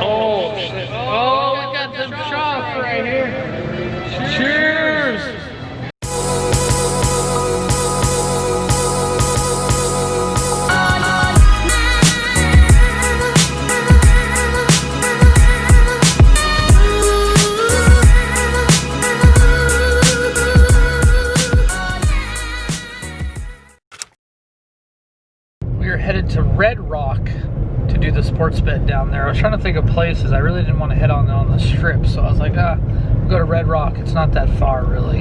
Oh, shit. Oh, we got the shop right here. Cheers. We are headed to Red Rock to do the sports bet down there. I was trying to think of places. I really didn't want to head on the strip, so I was like, we'll go to Red Rock. It's not that far, really.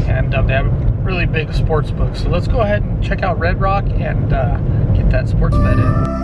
And they have a really big sports book. So let's go ahead and check out Red Rock and get that sports bet in.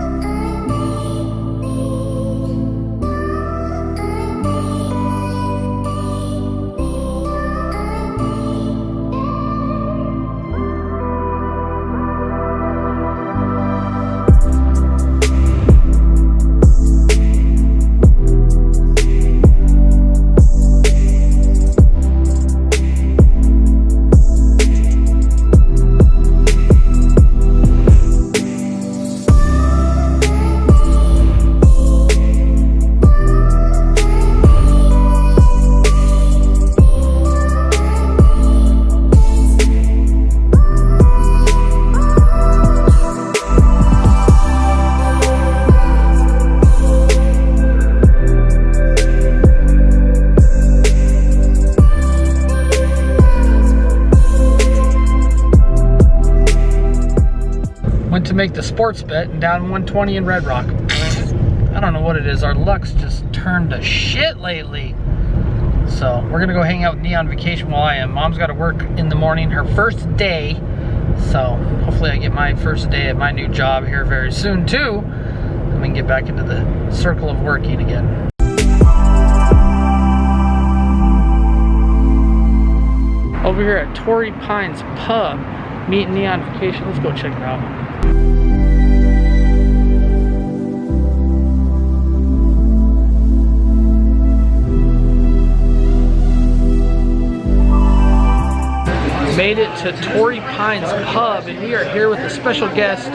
To make the sports bet and down 120 in Red Rock. I don't know what it is. Our luck's just turned to shit lately. So we're gonna go hang out with Nee on vacation while I am. Mom's got to work in the morning, her first day. So hopefully I get my first day at my new job here very soon too. And we can get back into the circle of working again. Over here at Torrey Pines Pub, meeting Nee on vacation. Let's go check it out. Made it to Torrey Pines Pub, and we are here with a special guest.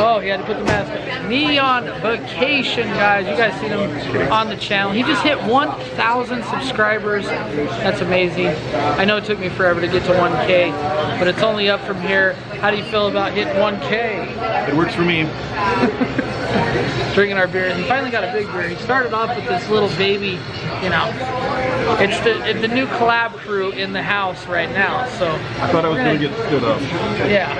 Oh, he had to put the mask on. Nee on vacation, guys. You guys seen him on the channel. He just hit 1,000 subscribers. That's amazing. I know it took me forever to get to 1K, but it's only up from here. How do you feel about hitting 1K? It works for me. Drinking our beers. He finally got a big beer. He started off with this little baby, you know. It's the new collab crew in the house right now. So I thought I was gonna get stood up. Yeah.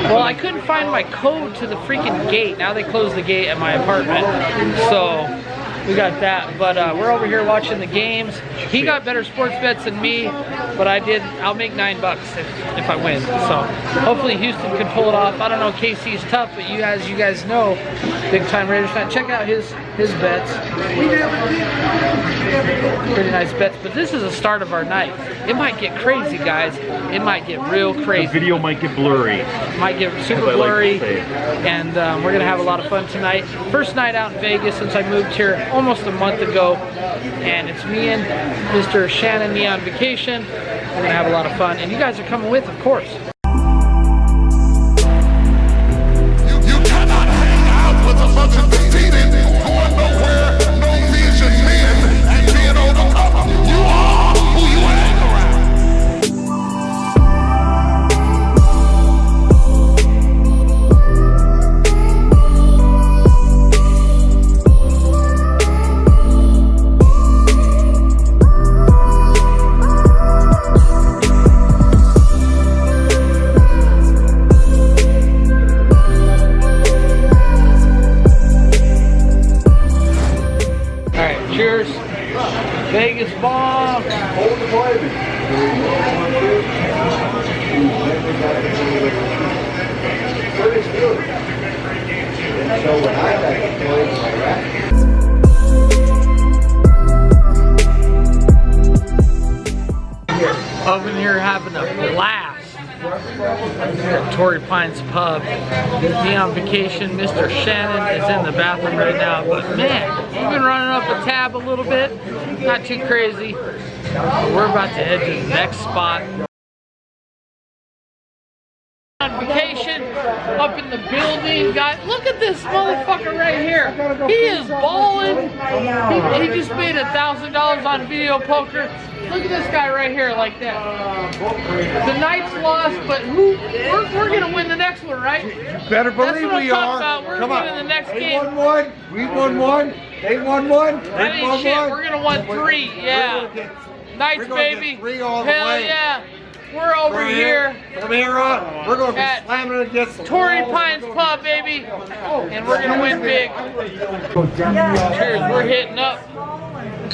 Well, I couldn't find my code to the freaking gate. Now they closed the gate at my apartment. So we got that. But we're over here watching the games. He got better sports bets than me, but I'll make $9 if I win. So hopefully Houston can pull it off. I don't know, KC's tough, but you guys know, big time Raiders fan. Check out his bets. Pretty nice bets, but this is the start of our night. It might get crazy, guys. It might get real crazy. The video might get blurry. It might get super blurry, and we're gonna have a lot of fun tonight. First night out in Vegas since I moved here almost a month ago, and it's me and Mr. Shannon Nee on vacation. We're gonna have a lot of fun, and you guys are coming with, of course. You cannot hang out with a bunch of defeated, going nowhere, no vision men, and being overcome. You are who you hang around. Cheers. Vegas bomb. Hold the baby. Over here having a blast at Torrey Pines Pub. Me on vacation. Mr. Shannon is in the bathroom right now, but man, we've been running up a tab a little bit. Not too crazy. But we're about to head to the next spot. On vacation, up in the building. Guys, look at this motherfucker right here. He is balling. He just made $1,000 on video poker. Look at this guy right here, like that. The Knights lost, but we're gonna win the next one, right? You better believe we are. About. We're Come winning on. the next They game. won one. We won one. They won one. That They ain't won shit. one. We're gonna win 3. Yeah. Knights, we're gonna get baby. 3 all the Hell way. yeah. We're over From here. From here on, we're gonna At be slamming it against the Torrey wall. Pines Pub, baby. And we're gonna win big. Cheers. We're hitting up.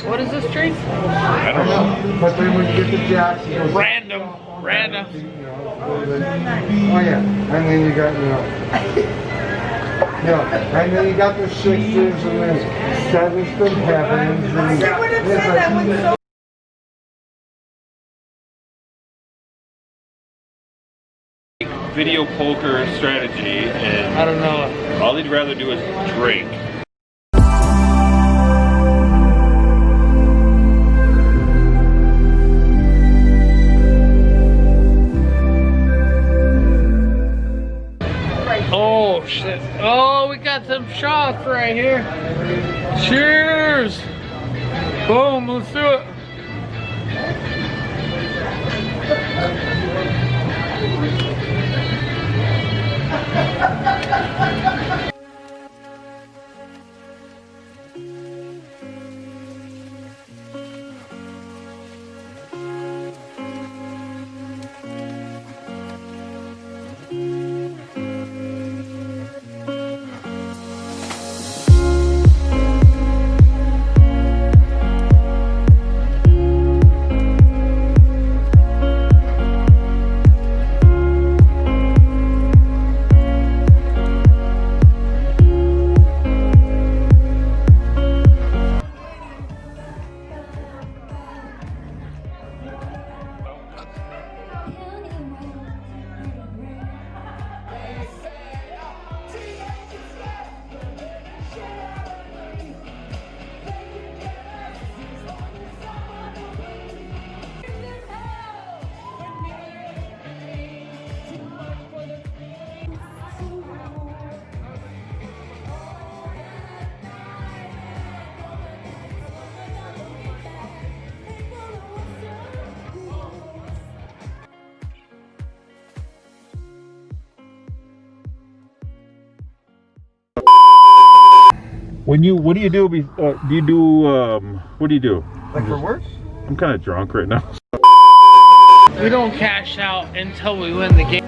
What is this drink? I don't know. But then when you get the jacks, you go, Random. oh yeah, and then you got, and then you got the 6s and then 7s from heavens and Video poker strategy, and I don't know. all they'd rather do is drink. Oh shit. Oh, we got some shots right here. Cheers. Boom, let's do it. What do you do? What do you do? like for work? I'm kind of drunk right now. We don't cash out until we win the game.